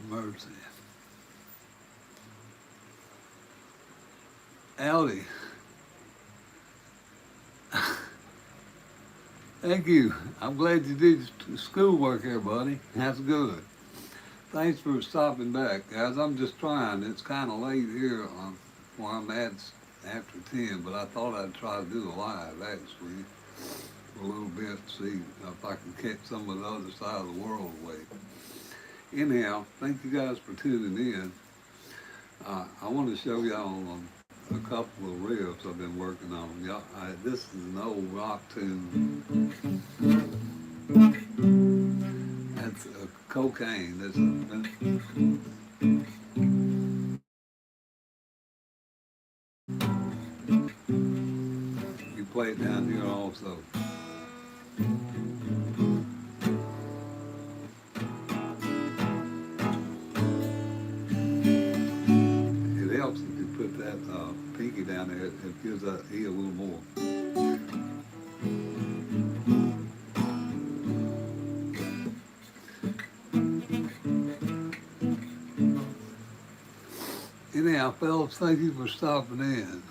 Mercy. Howdy. Thank you. I'm glad you did schoolwork here, buddy. That's good. Thanks for stopping back, guys. I'm just trying. It's kind of late here where I'm at after 10, but I thought I'd try to do a live, actually, for a little bit, see if I can catch some of the other side of the world away. Anyhow, thank you guys for tuning in. I want to show y'all a couple of riffs I've been working on. This is an old rock tune. That's cocaine. You play it down here also. It helps if you put that pinky down there. It gives that E a little more. Anyhow, fellas, thank you for stopping in.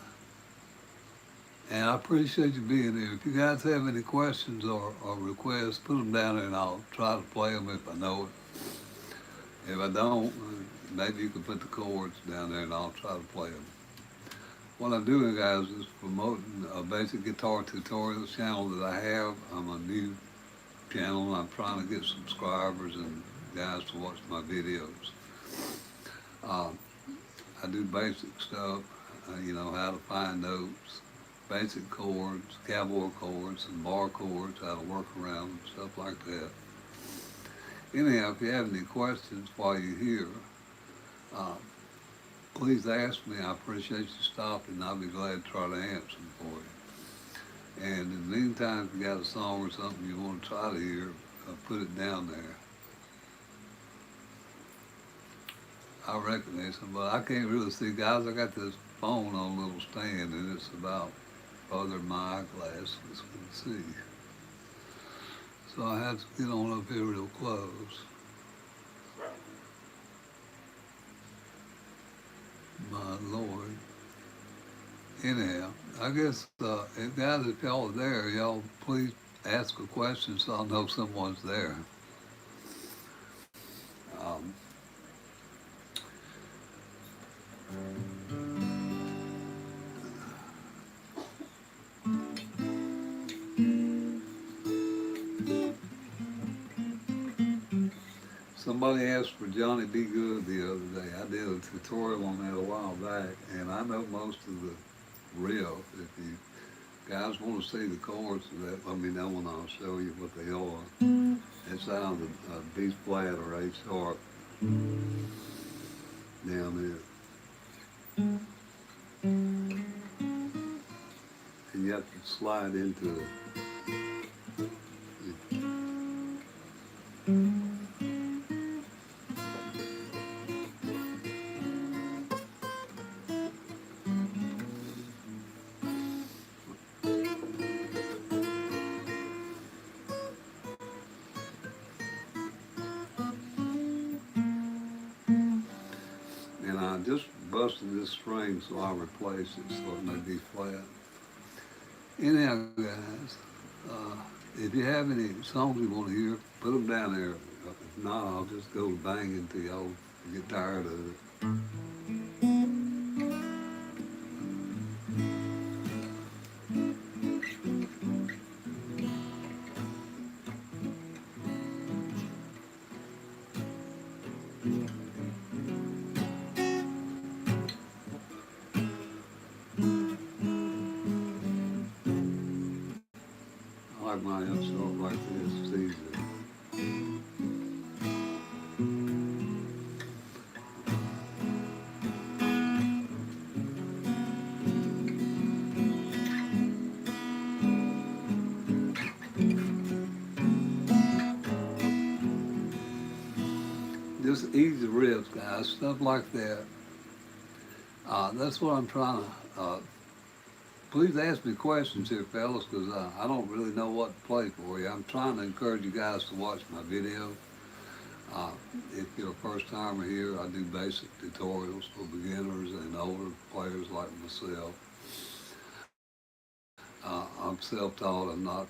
And I appreciate you being here. If you guys have any questions or requests, put them down there and I'll try to play them if I know it. If I don't, maybe you can put the chords down there and I'll try to play them. What I'm doing, guys, is promoting a basic guitar tutorials channel that I have. I'm a new channel and I'm trying to get subscribers and guys to watch my videos. I do basic stuff, you know, how to find notes, basic chords, cowboy chords, and bar chords, how to work around them, stuff like that. Anyhow, if you have any questions while you're here, please ask me. I appreciate you stopping. I'll be glad to try to answer them for you. And in the meantime, if you got a song or something you want to try to hear, put it down there. I recognize them, but I can't really see. Guys, I got this phone on a little stand, and it's about farther than my eyeglasses can see. So I have to get on up here real close. My Lord. Anyhow, I guess, guys, if y'all are there, y'all please ask a question so I'll know someone's there. Somebody asked for Johnny B. Good the other day. I did a tutorial on that a while back, and I know most of the riff. If you guys want to see the chords of that, let me know and I'll show you what they are. It sounds a B flat or A sharp down there. And you have to slide into it. just busted this string, so I'll replace it so it may be flat. Anyhow, guys, if you have any songs you want to hear, put them down there. If not, I'll just go banging till y'all get tired of it. I like my stuff like this. It's easy. Just easy riffs, guys. Stuff like that. That's what I'm trying to. Please ask me questions here, fellas, because I don't really know what to play for you. I'm trying to encourage you guys to watch my video. If you're a first timer here, I do basic tutorials for beginners and older players like myself. I'm self-taught. I'm not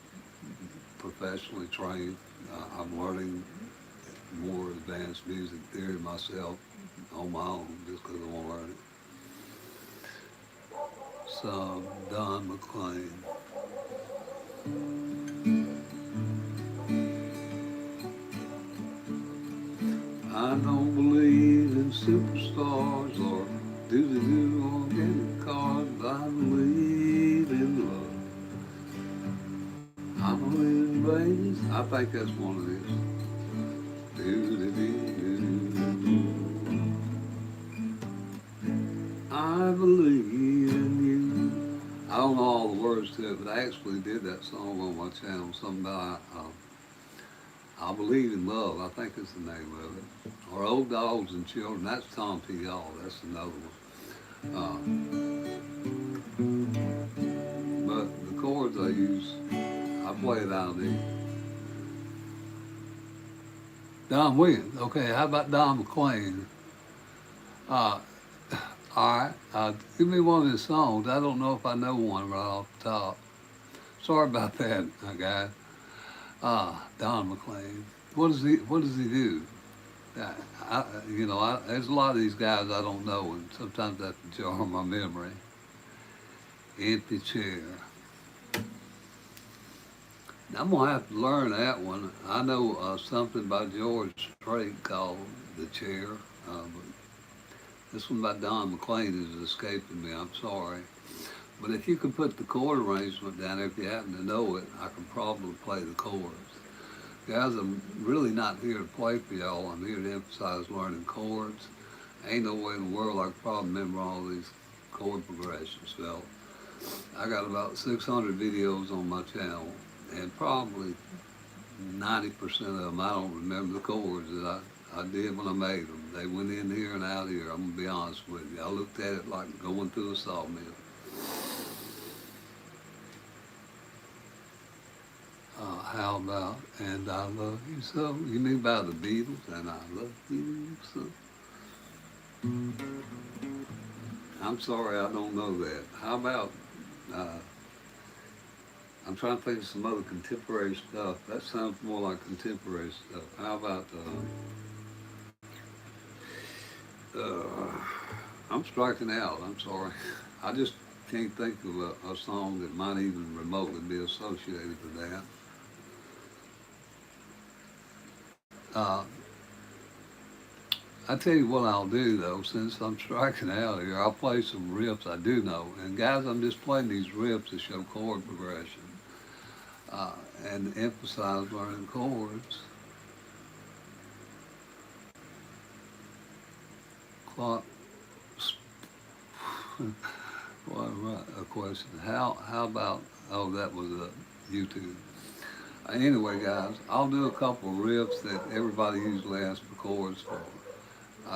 professionally trained. I'm learning more advanced music theory myself on my own just because I want to learn it. Some Don McLean. I don't believe in superstars or do organic cars, but I believe in love. I believe in babies. I think that's one of these. I believe in you. I don't know all the words to it, but I actually did that song on my channel. Something about I believe in love. I think is the name of it. Or Old Dogs and Children. That's Tom P. Hall. That's another one. But the chords I use, I play it out of these. Don Williams. Okay, how about Don McLean? All right, give me one of his songs. I don't know if I know one right off the top. Sorry about that, guys. Don McLean. What does he do? There's a lot of these guys I don't know, and sometimes I have to jar my memory. Empty Chair. I'm gonna have to learn that one. I know something by George Strait called The Chair, but this one by Don McLean is escaping me. I'm sorry. But if you could put the chord arrangement down there, if you happen to know it, I can probably play the chords. Guys, I'm really not here to play for y'all. I'm here to emphasize learning chords. Ain't no way in the world I could probably remember all these chord progressions, fella. I got about 600 videos on my channel, and probably 90% of them I don't remember the chords that I did when I made them. They went in here and out here. I'm gonna be honest with you. I looked at it like going through a sawmill. How about And I Love You So? You mean by the Beatles? And I Love You So. I'm sorry, I don't know that. How about, I'm trying to think of some other contemporary stuff. That sounds more like contemporary stuff. How about, I'm striking out, I'm sorry. I just can't think of a song that might even remotely be associated with that. I tell you what I'll do though, since I'm striking out here, I'll play some riffs I do know. And guys, I'm just playing these riffs to show chord progression and emphasize learning chords. What a question. How about, oh, that was YouTube. Anyway, guys, I'll do a couple of riffs that everybody usually asks for chords for.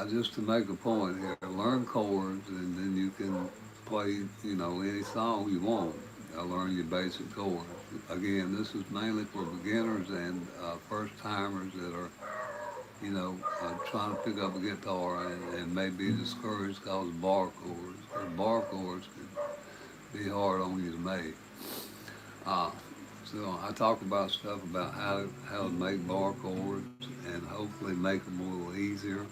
Just to make a point here, learn chords, and then you can play, any song you want. Learn your basic chords. Again, this is mainly for beginners and first timers that are trying to pick up a guitar and may be discouraged because bar chords. 'Cause bar chords can be hard on you to make. Uh, so I talk about stuff about how to make bar chords and hopefully make them a little easier.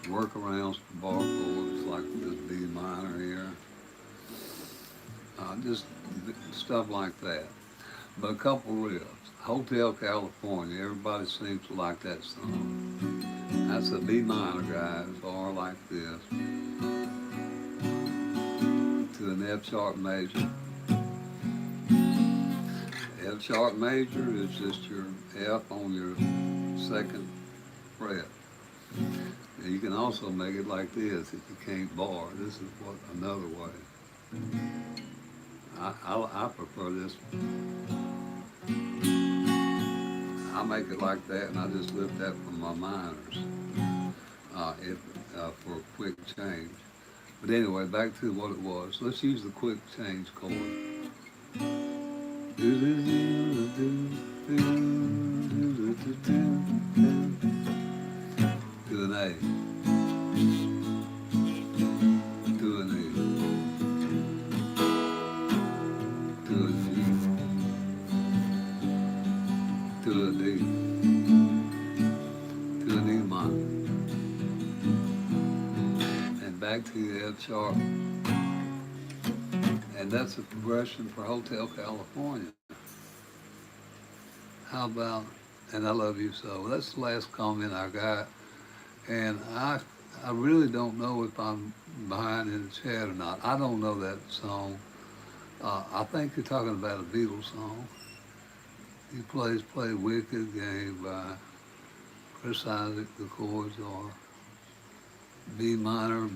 Workarounds for bar chords like this B minor here. Just stuff like that. But a couple riffs. Hotel California, everybody seems to like that song. That's a B minor, guys, or like this, to an F sharp major. F sharp major is just your F on your second fret. And you can also make it like this if you can't bar. This is another way. I prefer this. I make it like that, and I just lift that from my minors for a quick change. But anyway, back to what it was. Let's use the quick change chord. To an A. To an E. To a G. To a D. To an E minor. And back to the F sharp. And that's a progression for Hotel California. How about, and I love you so. That's the last comment I got. And I really don't know if I'm behind in the chat or not. I don't know that song. I think you're talking about a Beatles song. He Play Wicked Game by Chris Isaac. The chords are B minor,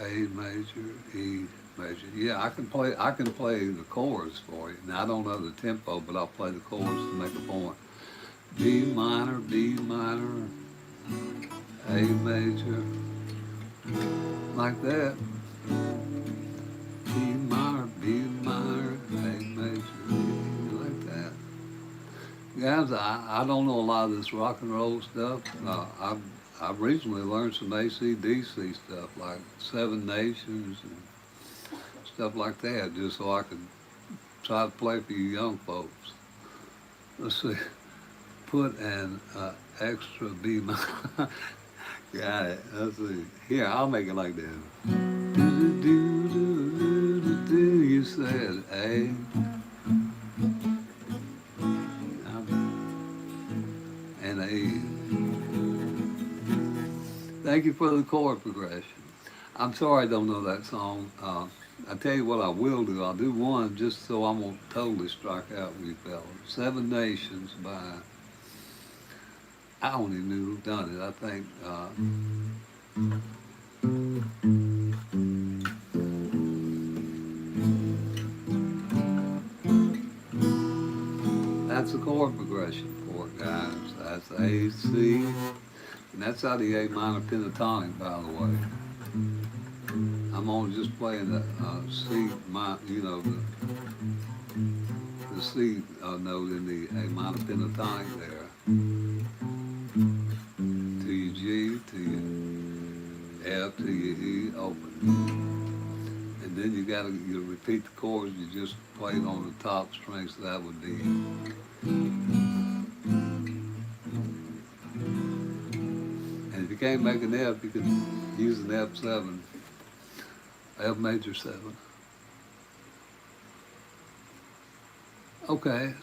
A major, E major. Yeah, I can play the chords for you. Now I don't know the tempo, but I'll play the chords to make a point. B minor, A major, like that. B minor, A major, like that. Guys, I don't know a lot of this rock and roll stuff. I've recently learned some AC/DC stuff like Seven Nations and stuff like that, just so I could try to play for you young folks. Let's see. Put an extra B minor. Got it. Let's see. Here, I'll make it like this. You said A. And a E. Thank you for the chord progression. I'm sorry I don't know that song. I tell you what I will do. I'll do one just so I won't totally strike out with you fellas. Seven Nations by, I don't even know who done it. I think that's the chord progression for it, guys. That's A, C, and that's out of the A minor pentatonic, by the way. I'm only just playing the C, the C note in the A minor pentatonic there. To your G, to your F, to your E, open. And then you repeat the chords you just played on the top string, so that would be. And if you can't make an F, you can use an F7, F major 7. Okay,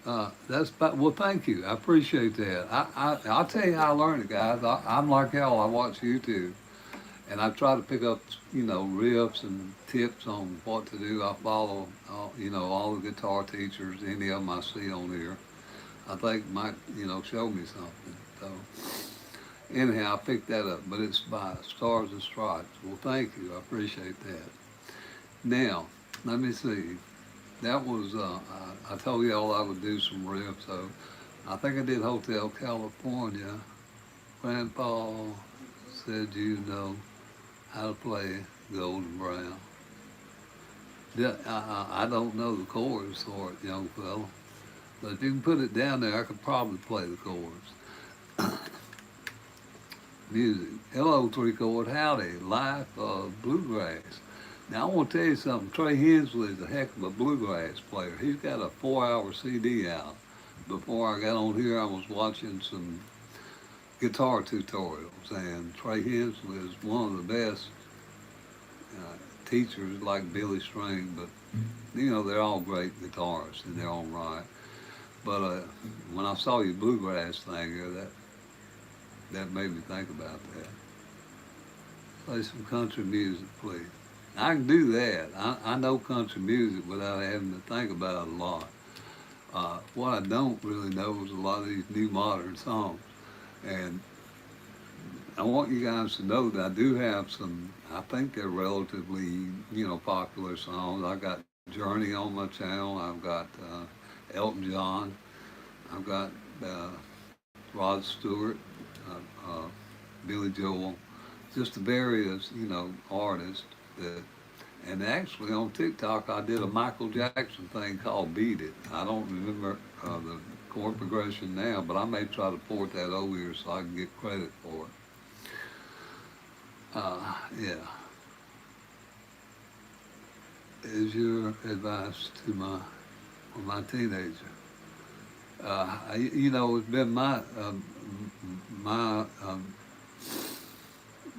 well, thank you. I appreciate that. I'll tell you how I learned it, guys. I'm like hell. I watch YouTube, and I try to pick up, riffs and tips on what to do. I follow, all the guitar teachers, any of them I see on here. I think might, show me something. So, anyhow, I picked that up, but it's by Stars and Stripes. Well, thank you. I appreciate that. Now, let me see. That was, I told you all I would do some riffs, so I think I did Hotel California. Grandpa said you know how to play Golden Brown. I don't know the chords for it, young fellow, but if you can put it down there, I could probably play the chords. music. Hello, three chord, howdy, life of bluegrass. Now I want to tell you something. Trey Hensley is a heck of a bluegrass player. He's got a 4-hour CD out. Before I got on here, I was watching some guitar tutorials, and Trey Hensley is one of the best teachers like Billy String, but you know they're all great guitarists in their own right. But when I saw your bluegrass thing here, that made me think about that. Play some country music, please. I can do that. I know country music without having to think about it a lot. What I don't really know is a lot of these new modern songs. And I want you guys to know that I do have some, I think they're relatively, popular songs. I got Journey on my channel. I've got Elton John. I've got uh, Rod Stewart, Billy Joel, just the various, artists that. And actually on TikTok, I did a Michael Jackson thing called "Beat It." I don't remember the chord progression now, but I may try to port that over here so I can get credit for it. Yeah. Is your advice to my teenager? It's been my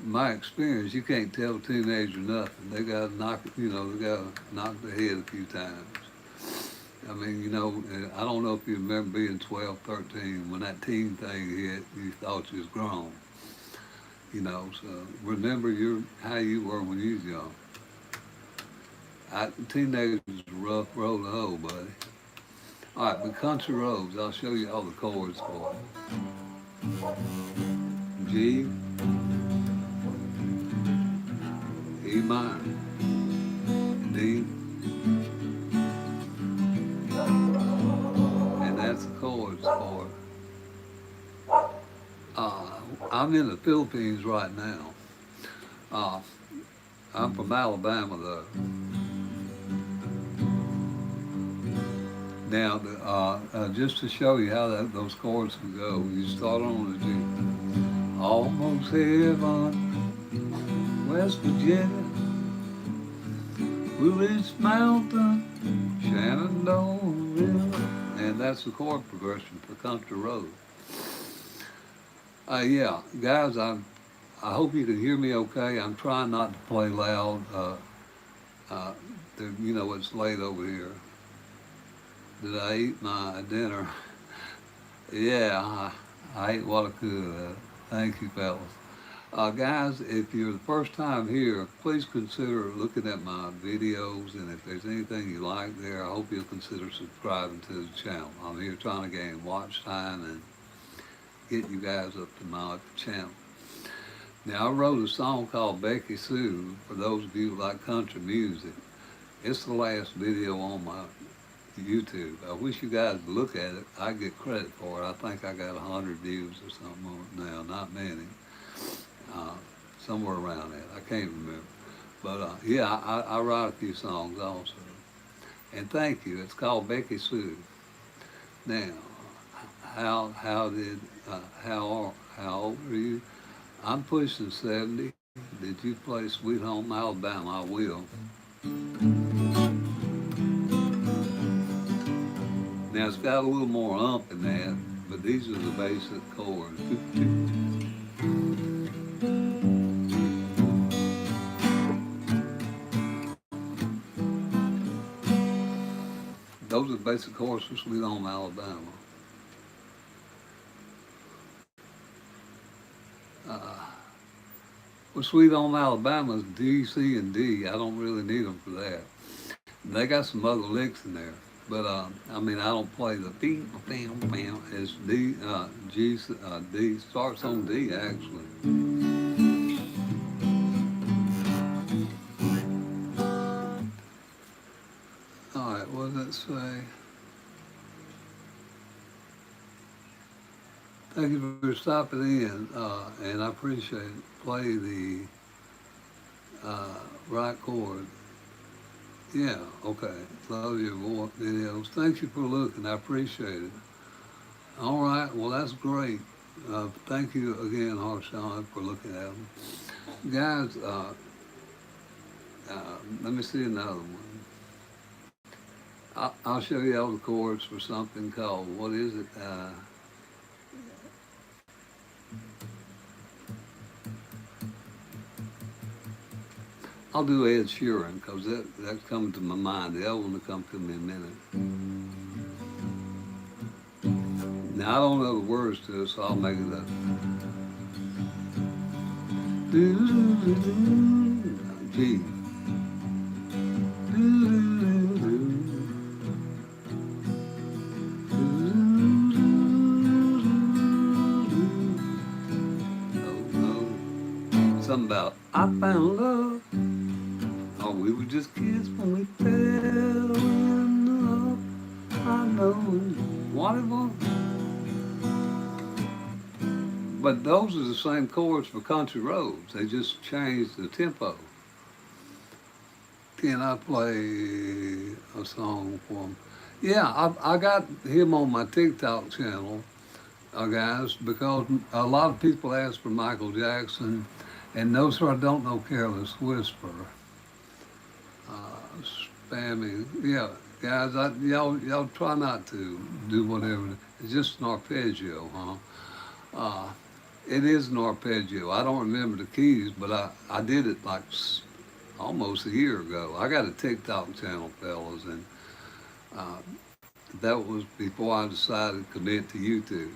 my experience. You can't tell a teenager nothing. They got to knock, they got to knock their head a few times. I mean, I don't know if you remember being 12, 13 when that teen thing hit. You thought you was grown. So remember how you were when you was young. Teenagers is a rough road to hoe, buddy. All right, but country roads. I'll show you all the chords for it. G, E minor, D, and that's the chords for it. I'm in the Philippines right now. Uh, I'm from Alabama, though. Now, just to show you how those chords can go, you start on the G. Almost heaven, West Virginia, Blue Ridge Mountain, Shenandoah River, and that's the chord progression for country road. Yeah, guys, I hope you can hear me okay. I'm trying not to play loud. Uh, it's late over here. Did I eat my dinner? Yeah, I ate what I could. Thank you, fellas. Guys, if you're the first time here, please consider looking at my videos, and if there's anything you like there, I hope you'll consider subscribing to the channel. I'm here trying to gain watch time and get you guys up to my channel. Now, I wrote a song called Becky Sue for those of you who like country music. It's the last video on my YouTube. I wish you guys would look at it. I get credit for it. I think I got 100 views or something on it now, not many. Somewhere around that. I can't remember. But yeah, I write a few songs also. And thank you. It's called Becky Sue. Now, how old are you? I'm pushing 70. Did you play Sweet Home Alabama? I will. Now it's got a little more ump in that, but these are the basic chords. Those are the basic chords for Sweet Home Alabama. Well, Sweet Home Alabama is D, C, and D. I don't really need them for that. They got some other licks in there. But I don't play the bam, bam, bam. It's D, G, D starts on D actually. All right, what does that say? Thank you for stopping in, and I appreciate it. Play the right chord. Yeah, okay. Love your videos. Thank you for looking. I appreciate it. All right, well, that's great. Thank you again, Harshawn, for looking at them. Guys, let me see another one. I'll show you all the chords for something called, what is it? I'll do Ed Sheeran because that's coming to my mind. The other one will come to me in a minute. Now, I don't know the words to it, so I'll make it up. G. Something about I found love. Oh, we were just kids when we fell in love. I know what it was. But those are the same chords for Country Roads. They just changed the tempo. Can I play a song for him? Yeah, I got him on my TikTok channel, guys, because a lot of people ask for Michael Jackson, and those who don't know Careless Whisper. Spamming, yeah, guys, y'all try not to do whatever. It's just an arpeggio, huh? It is an arpeggio. I don't remember the keys, but I did it like almost a year ago. I got a TikTok channel, fellas, and that was before I decided to commit to YouTube.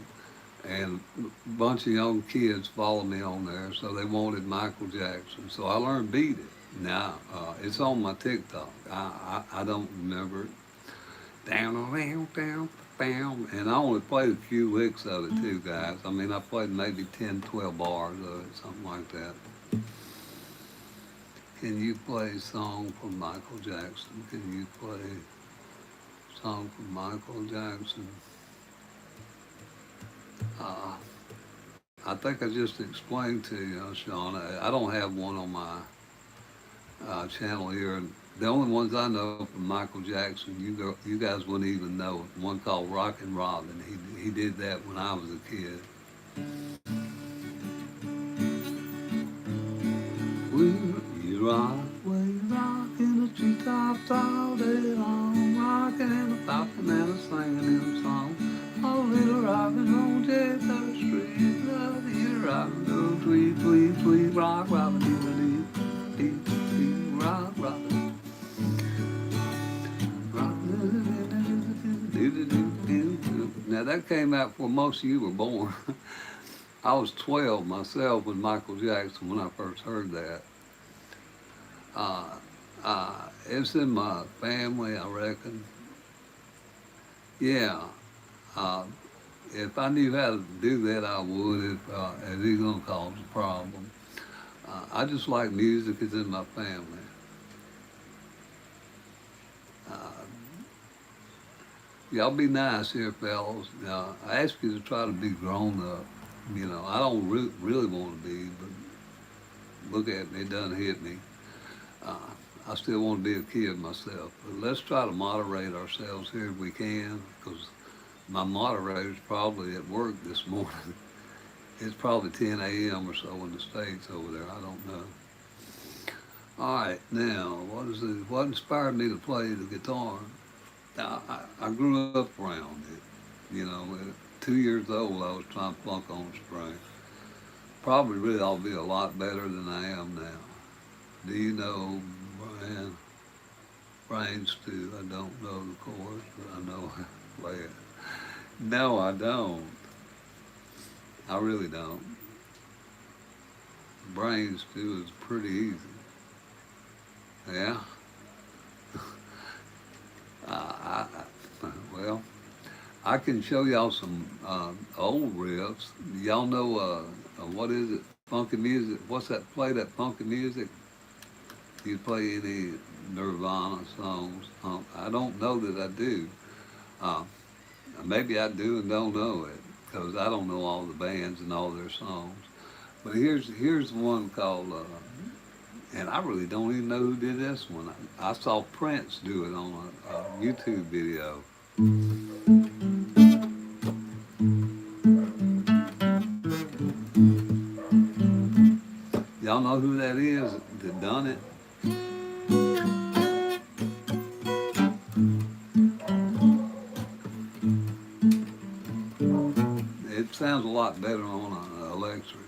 And a bunch of young kids follow me on there, so they wanted Michael Jackson. So I learned Beat It. Now, it's on my TikTok. I don't remember it. Down, down, down, down. And I only played a few licks of it too, guys. I mean, I played maybe 10, 12 bars of it, something like that. Can you play a song from Michael Jackson? Can you play a song from Michael Jackson? I think I just explained to you, Sean. I don't have one on my channel here. The only ones I know from Michael Jackson, you guys wouldn't even know. One called Rockin' Robin. He did that when I was a kid. You rock in the treetops all day long, rockin' and a poppin' and a singin' in a song. Oh, little robin on Jacob's Street, love you, robin, oh, tweet, tweet, tweet, rock, robin, dee, dee, dee, rock, robin. Now that came out before most of you were born. I was 12 myself with Michael Jackson when I first heard that. It's in my family, I reckon. Yeah. If I knew how to do that, I would. If it's gonna cause a problem. I just like music. It's in my family. Y'all be nice here, fellas. I ask you to try to be grown up. You know, I don't really want to be, but look at me, it doesn't hit me. I still want to be a kid myself. But let's try to moderate ourselves here if we can, because my moderator's probably at work this morning. It's probably 10 a.m. or so in the States over there. I don't know. All right, now, what inspired me to play the guitar? I grew up around it. You know, at 2 years old, I was trying to plunk on strings. Probably really I'll be a lot better than I am now. Do you know Brian Stew? I don't know the chorus, but I know how to play it. No, I don't. I really don't. Brain Stew is pretty easy. Yeah? Well, I can show y'all some old riffs. Y'all know, what is it? Funky music. What's that? Play that funky music? You play any Nirvana songs? I don't know that I do. Maybe I do and don't know it, because I don't know all the bands and all their songs. But here's one called, and I really don't even know who did this one. I saw Prince do it on a YouTube video. Y'all know who that is that done it? It sounds a lot better on an electric.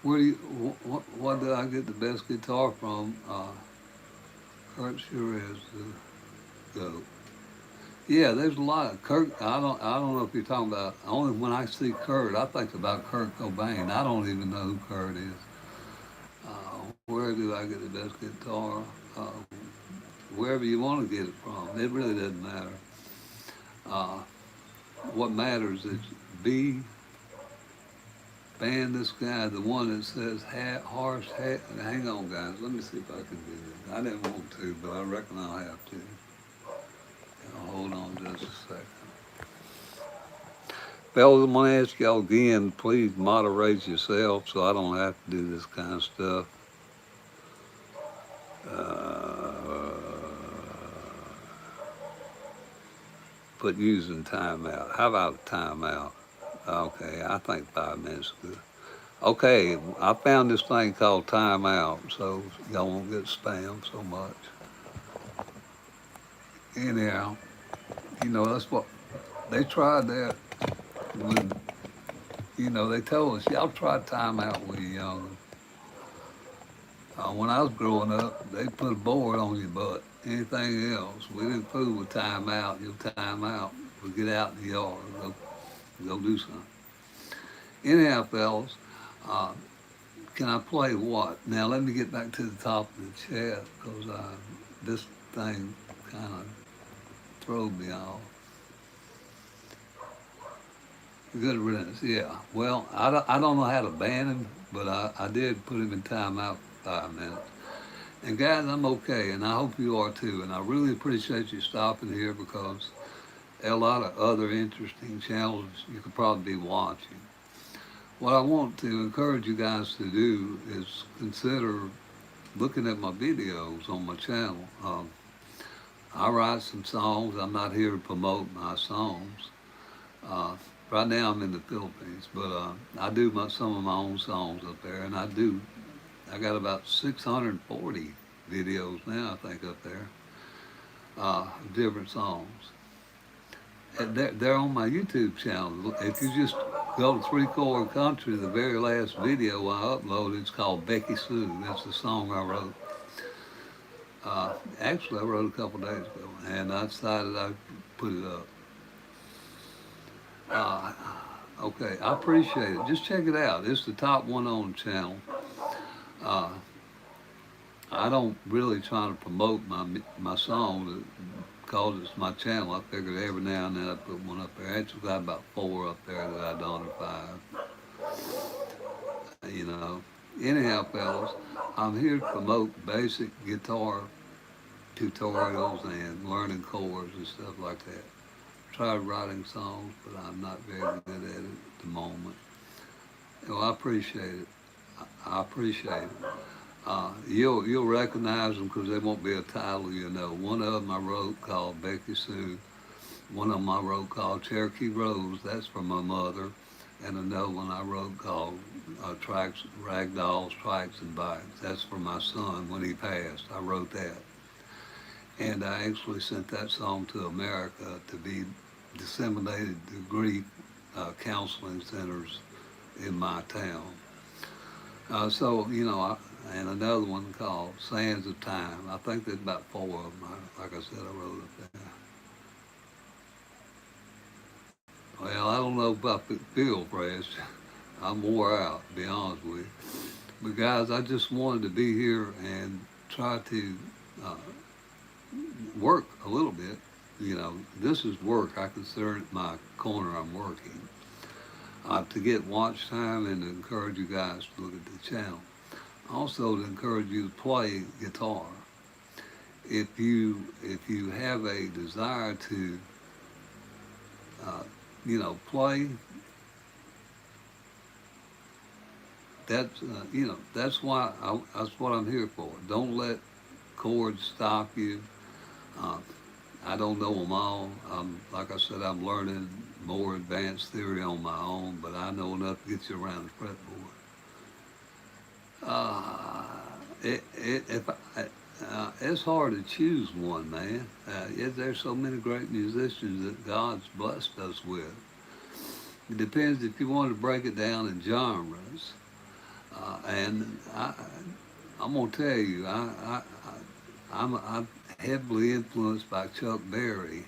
Where do you, what did I get the best guitar from? Kurt sure is the goat. Yeah, there's a lot of Kurt. I don't know if you're talking about. Only when I see Kurt, I think about Kurt Cobain. I don't even know who Kurt is. Where do I get the best guitar? Uh, Wherever you want to get it from. It really doesn't matter. Uh, what matters is be ban this guy, the one that says harsh. Hang on, guys. Let me see if I can do this. I didn't want to, but I reckon I'll have to. Hold on just a second. Fellas, I'm going to ask y'all again, please moderate yourself so I don't have to do this kind of stuff. Put using timeout. How about a timeout? Okay, I think 5 minutes is good. Okay, I found this thing called timeout, so y'all won't get spammed so much. Anyhow, that's what they tried that when, they told us, y'all try timeout when you're younger. When I was growing up, they put a board on your butt. Anything else, we didn't fool with time out. You'll time out. We'll get out in the yard. Go do something. Anyhow, fellas, uh, can I play what? Now, let me get back to the top of the chat because this thing kind of throw me off. Good riddance, yeah. Well, I don't know how to ban him, but I did put him in timeout for 5 minutes. And guys, I'm okay, and I hope you are too. And I really appreciate you stopping here because there are a lot of other interesting channels you could probably be watching. What I want to encourage you guys to do is consider looking at my videos on my channel. I write some songs. I'm not here to promote my songs. Right now I'm in the Philippines, but I do some of my own songs up there, and I got about 640 videos now, I think, up there, different songs. And they're on my YouTube channel. If you just go to 3 Chord Country, the very last video I uploaded, it's called Becky Sue. That's the song I wrote. Actually, I wrote a couple days ago, and I decided I'd put it up. Okay, I appreciate it. Just check it out. It's the top one on the channel. I don't really try to promote my song because it's my channel. I figured every now and then I put one up there. I actually got about 4 up there that I don't, or 5. Anyhow, fellas, I'm here to promote basic guitar tutorials and learning chords and stuff like that. Tried writing songs, but I'm not very good at it at the moment. I appreciate it. I appreciate it. You'll recognize them because there won't be a title, One of them I wrote called Becky Sue. One of them I wrote called Cherokee Rose. That's for my mother. And another one I wrote called Ragdolls, Trikes, and Bikes. That's for my son when he passed. I wrote that. And I actually sent that song to America to be disseminated to grief counseling centers in my town. And another one called Sands of Time. I think there's about 4 of them. Like I said, I wrote up there. Well, I don't know if I feel fresh. I'm wore out, to be honest with you. But guys, I just wanted to be here and try to work a little bit. This is work. I consider it my corner I'm working. To get watch time and to encourage you guys to look at the channel. Also to encourage you to play guitar. If you have a desire to play, that's what I'm here for. Don't let chords stop you. I don't know them all. Like I said, I'm learning more advanced theory on my own, but I know enough to get you around the fretboard. It's hard to choose one, man. There's so many great musicians that God's blessed us with. It depends if you want to break it down in genres. I'm gonna tell you, I'm heavily influenced by Chuck Berry,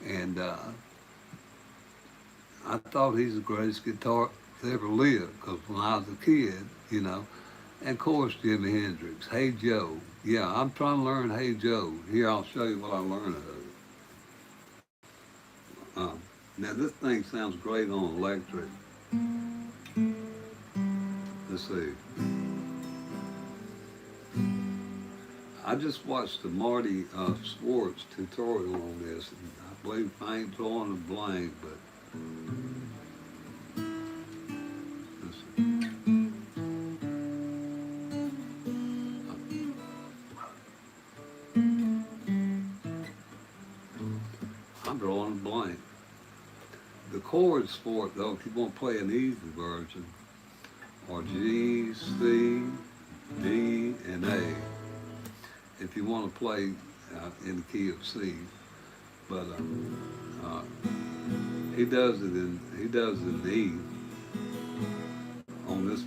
and I thought he's the greatest guitarist that ever lived. Because when I was a kid, and of course Jimi Hendrix, Hey Joe. Yeah, I'm trying to learn Hey Joe. Here, I'll show you what I learned of it. Now this thing sounds great on electric. Let's see. I just watched the Marty Swartz tutorial on this, and I believe I ain't drawing a blank, but let's see. I'm drawing a blank. The chords for it, though, if you want to play an easy version, are G, C, D, and A. If you want to play in the key of C, but he does it in E on this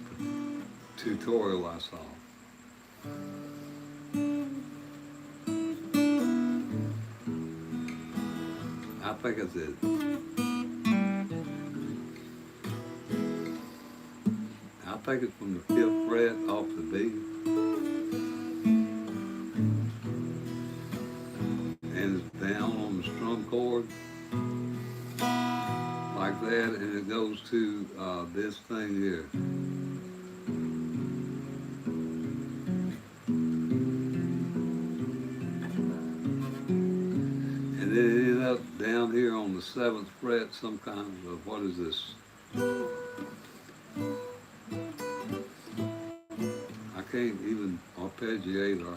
tutorial I saw. I think it's it. I think it's from the 5th fret off the B. And it's down on the strum chord like that, and it goes to this thing here. And then it ends up down here on the 7th fret, some kind of, what is this? I can't even arpeggiate or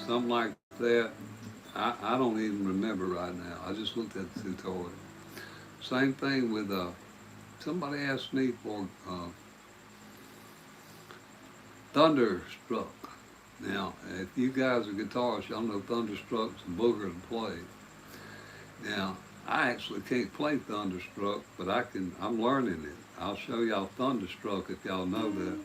something like that. I don't even remember right now. I just looked at the tutorial. Same thing with, somebody asked me for Thunderstruck. Now, if you guys are guitarists, y'all know Thunderstruck's a booger to play. Now, I actually can't play Thunderstruck, but I'm learning it. I'll show y'all Thunderstruck if y'all know that.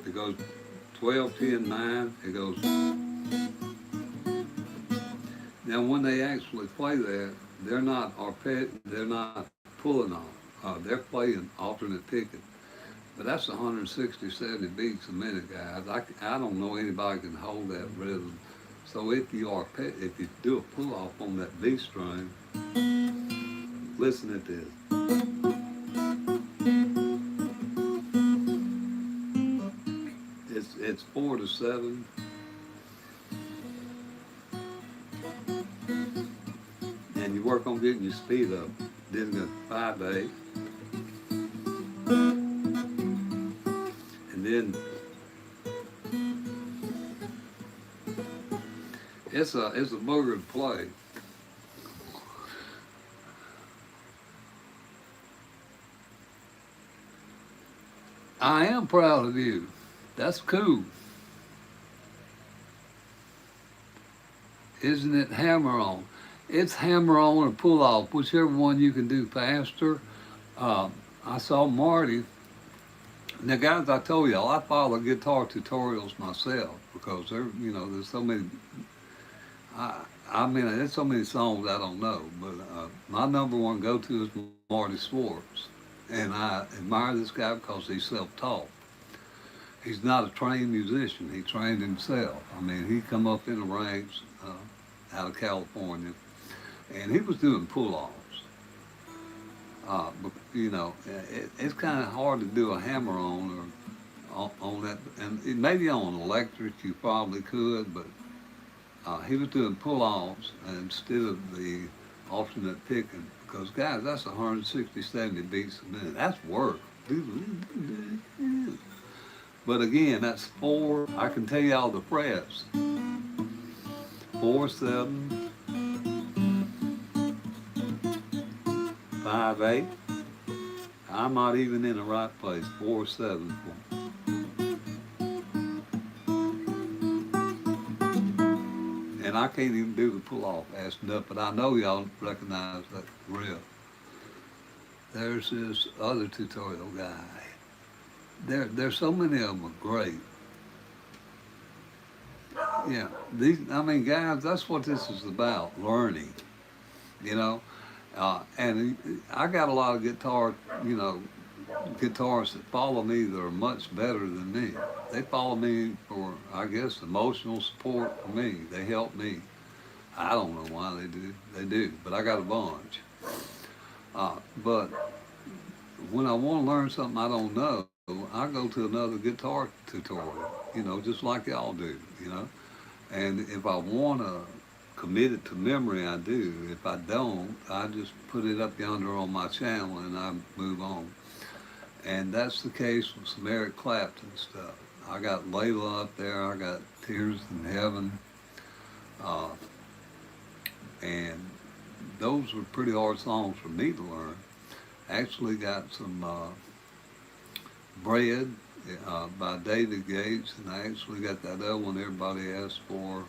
It goes 12, 10, 9. It goes. Now, when they actually play that, they're not pulling off. They're playing alternate picking. But that's 160, 70 beats a minute, guys. I don't know anybody can hold that rhythm. So if you do a pull off on that B string, listen at this. It's 4 to 7. And you work on getting your speed up. Then go 5 to 8. And then it's a booger to play. I am proud of you. That's cool. Isn't it hammer on? It's hammer on or pull off, whichever one you can do faster. I saw Marty. Now, guys, I told y'all I follow guitar tutorials myself because there's so many. There's so many songs I don't know, but my number one go-to is Marty Swartz, and I admire this guy because he's self-taught. He's not a trained musician. He trained himself. He come up in the ranks out of California, and he was doing pull-offs. But it's kind of hard to do a hammer-on or on that, and maybe on electric you probably could, but he was doing pull-offs instead of the alternate picking Because, guys, that's 160, 70 beats a minute. That's work. But again, that's 4. I can tell you all the frets. 4, 7, 5, 8. I'm not even in the right place. 4, 7, 4. And I can't even do the pull-off fast enough, but I know y'all recognize that riff. There's this other tutorial guy. There's so many of them are great. Yeah, I mean, guys, that's what this is about, learning, you know. And I got a lot of guitarists that follow me that are much better than me. They follow me for, I guess, emotional support for me. They help me. I don't know why they do. They do, but I got a bunch. But when I want to learn something I don't know, I go to another guitar tutorial, just like y'all do, And if I want to commit it to memory, I do. If I don't, I just put it up yonder on my channel and I move on. And that's the case with some Eric Clapton stuff. I got Layla up there. I got Tears in Heaven. And those were pretty hard songs for me to learn. Actually got some Bread by David Gates, and I actually got that other one everybody asked for.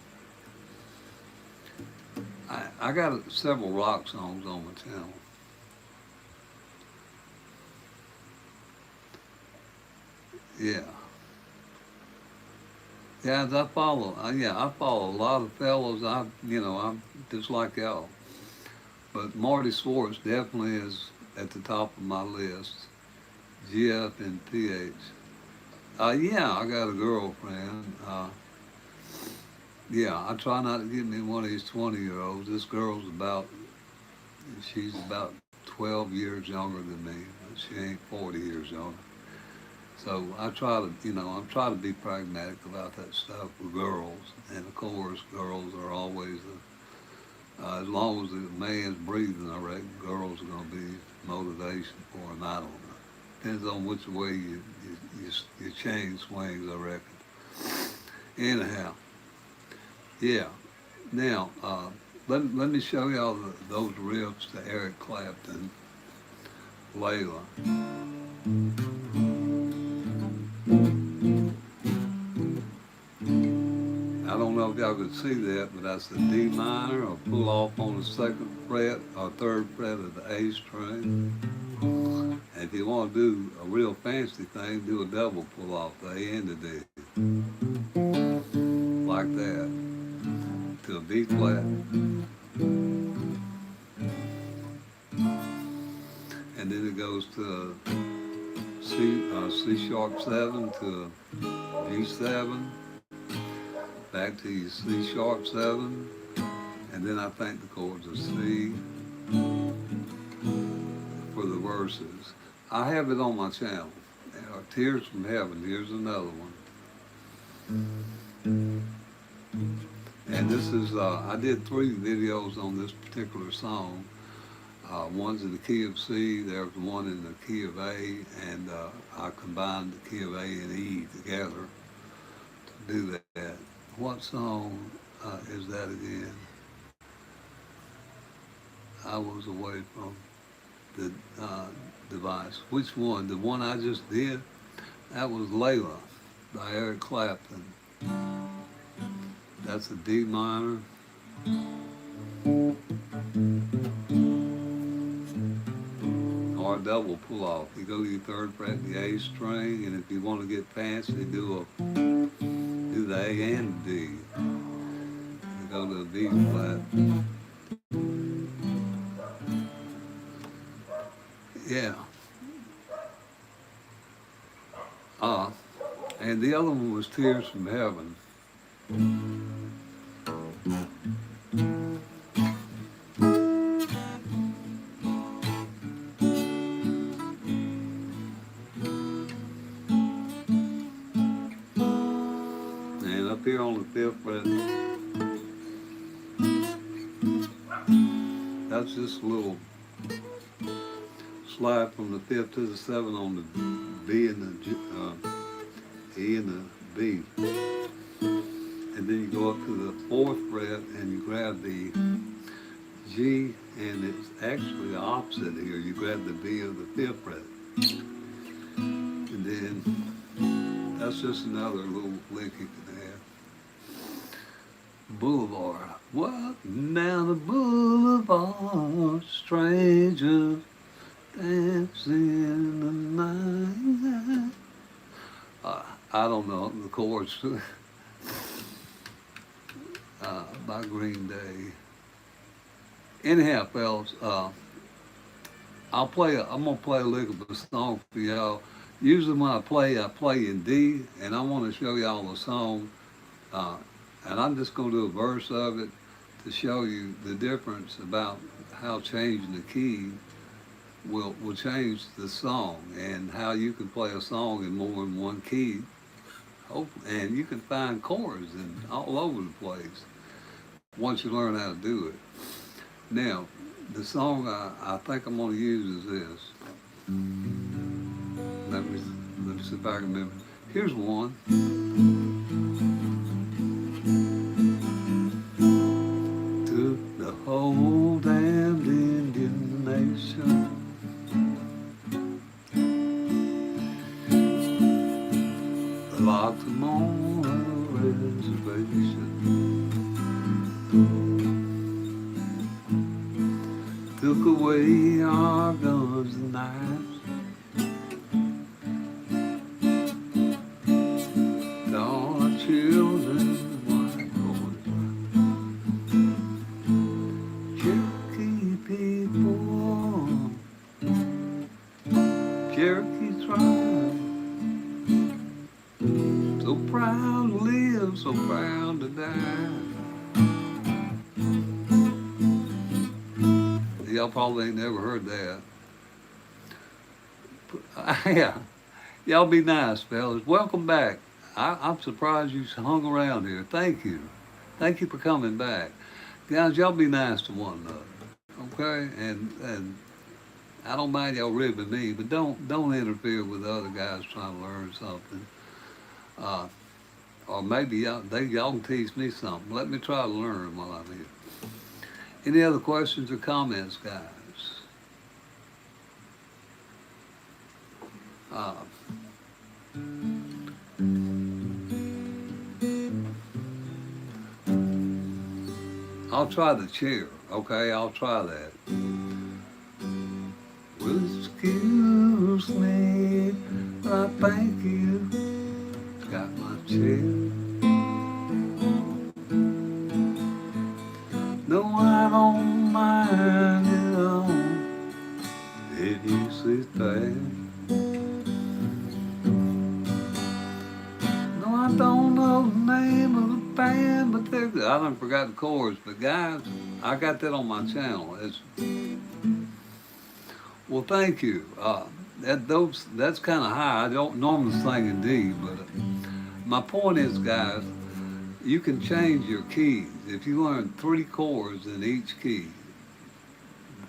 I got several rock songs on my channel. Yeah. Guys, I follow a lot of fellows. I'm just like y'all. But Marty Swartz definitely is at the top of my list. GF and PH. Yeah, I got a girlfriend. Yeah, I try not to get me one of these 20-year-olds. This girl's she's about 12 years younger than me. But she ain't 40 years younger. So I try to, I'm trying to be pragmatic about that stuff with girls. And of course, girls are always, as long as the man's breathing, I reckon girls are going to be motivation for him. I don't know. Depends on which way your chain swings, I reckon. Anyhow, yeah. Now, let me show y'all those riffs to Eric Clapton, Layla. I don't know if y'all could see that, but that's the D minor, or pull off on the 2nd fret or 3rd fret of the A string. And if you want to do a real fancy thing, do a double pull off, the A and the D. Like that, to a B flat. And then it goes to C sharp 7 to G7, back to your C sharp 7, and then I think the chords are C for the verses. I have it on my channel. Tears from Heaven, here's another one. And this is, I did 3 videos on this particular song. One's in the key of C, there's one in the key of A, and I combined the key of A and E together to do that. What song is that again? I was away from the device. Which one? The one I just did? That was Layla by Eric Clapton. That's a D minor. Or a double pull off. You go to your 3rd fret, the A string, and if you want to get fancy, do the A and D. You go to the B flat. Yeah. And the other one was Tears from Heaven. And up here on the 5th fret, that's just a little Slide from the fifth to the seventh on the B and the E and the B. And then you go up to the fourth fret and you grab the G, and it's actually the opposite here. You grab the B of the fifth fret. And then that's just another little lick you can have. Boulevard. Walking down the boulevard, strangers dancing in the night. I don't know the chords by Green Day. Anyhow, fellas, I'm gonna play a lick of a song for y'all. Usually when I play in D, and I want to show y'all a song, and I'm just gonna do a verse of it to show you the difference about how changing the key will change the song, and how you can play a song in more than one key. And you can find chords all over the place once you learn how to do it. Now, the song I think I'm going to use is this. Let me see if I can remember. Here's one. Took the whole damned Indian nation, locked them on a reservation. Took away our guns and knives, to all our children and white boys. Cherokee people, Cherokee tribe, so proud to live, so proud to die. Y'all probably ain't never heard that. Yeah, y'all be nice, fellas. Welcome back. I'm surprised you hung around here. Thank you. Thank you for coming back. Guys, y'all be nice to one another, okay? And I don't mind y'all ribbing me, but don't interfere with the other guys trying to learn something. Or maybe y'all can teach me something. Let me try to learn while I'm here. Any other questions or comments, guys? I'll try the chair, okay? I'll try that. Well, excuse me, I thank you. Got my chair. No, I don't mind at all if you sit there. No, I don't know the name of the band, but I done forgot the chords. But guys, I got that on my channel. Well, thank you. That's kind of high. I don't normally sing in D, but my point is, guys, you can change your keys. If you learn 3 chords in each key,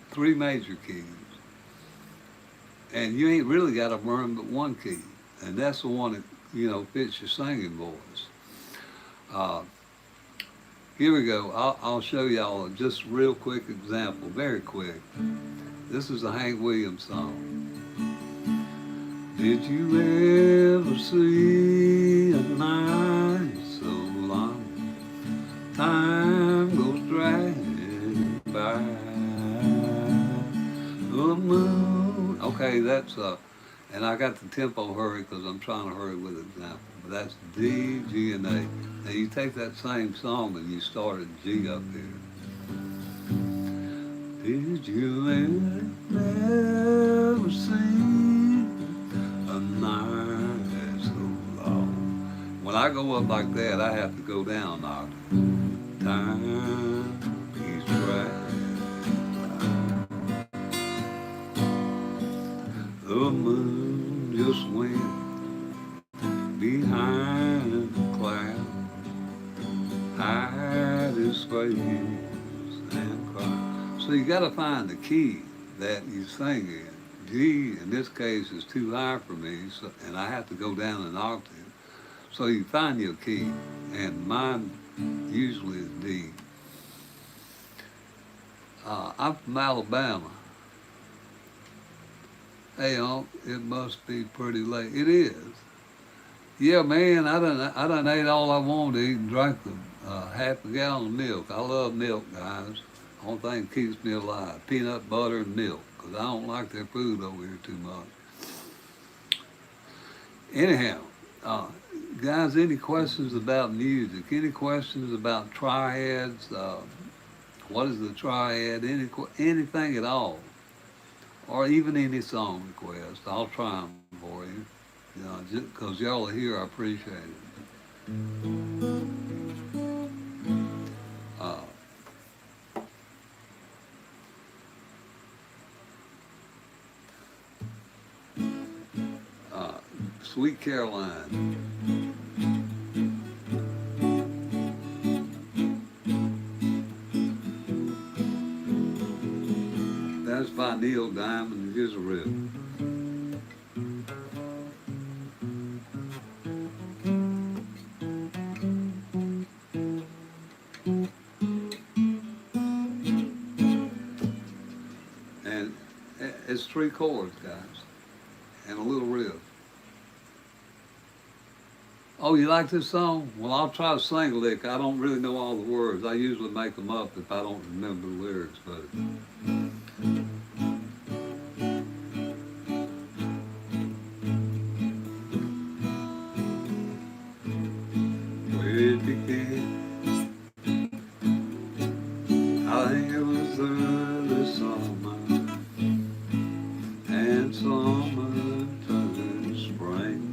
3 major keys, and you ain't really got to learn but 1 key, and that's the one that, fits your singing voice. Here we go. I'll show y'all just a real quick example, very quick. This is a Hank Williams song. Did you ever see a night so long? Time goes dragging by. The moon. Okay, that's and I got the tempo hurried because I'm trying to hurry with the example. But that's D, G, and A. Now you take that same song and you start at G up here. Did you ever see a night so long? When I go up like that, I have to go down an octave. Time keeps dragging by. The moon just went behind the cloud, hide his face and cry. So you got to find the key. that you sing in. G in this case is too high for me, so, and I have to go down an octave. So you find your key, and mine usually is D. I'm from Alabama. Hey, it must be pretty late. It is. Yeah, man, I done ate all I wanted to eat and drank half a gallon of milk. I love milk, guys. Only thing that keeps me alive, peanut butter and milk, 'cause I don't like their food over here too much. Anyhow, uh, guys, any questions about music? Any questions about triads? What is the triad? Anything at all? Or even any song request. I'll try them for you. You know, just because y'all are here, I appreciate it. Uh, uh, Sweet Caroline. That's by Neil Diamond. Here's a riff. And it's three chords, guys, and a little riff. Oh, you like this song? Well, I'll try to sing a lick. I don't really know all the words. I usually make them up if I don't remember the lyrics, but where it began, I think it was early summer, and summer turned spring.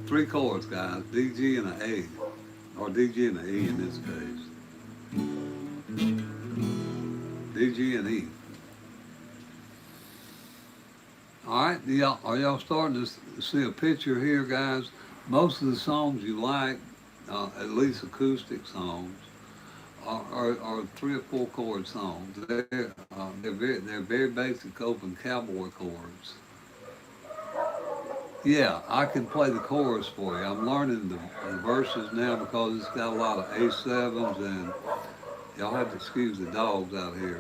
Three chords, guys. D, G, and an A. Or D, G, and an E in this case. D, G, and E. All right, are y'all starting to see a picture here, guys? Most of the songs you like, at least acoustic songs, are three or four chord songs. They're very basic open cowboy chords. Yeah, I can play the chorus for you. I'm learning the verses now because it's got a lot of A7s, and y'all have to excuse the dogs out here.